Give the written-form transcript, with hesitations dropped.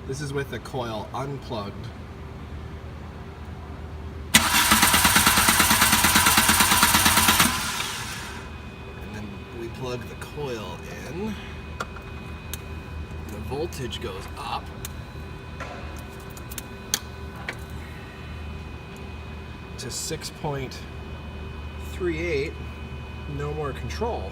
This is with the coil unplugged. And then we plug the coil in. The voltage goes up. To 6.38, no more control.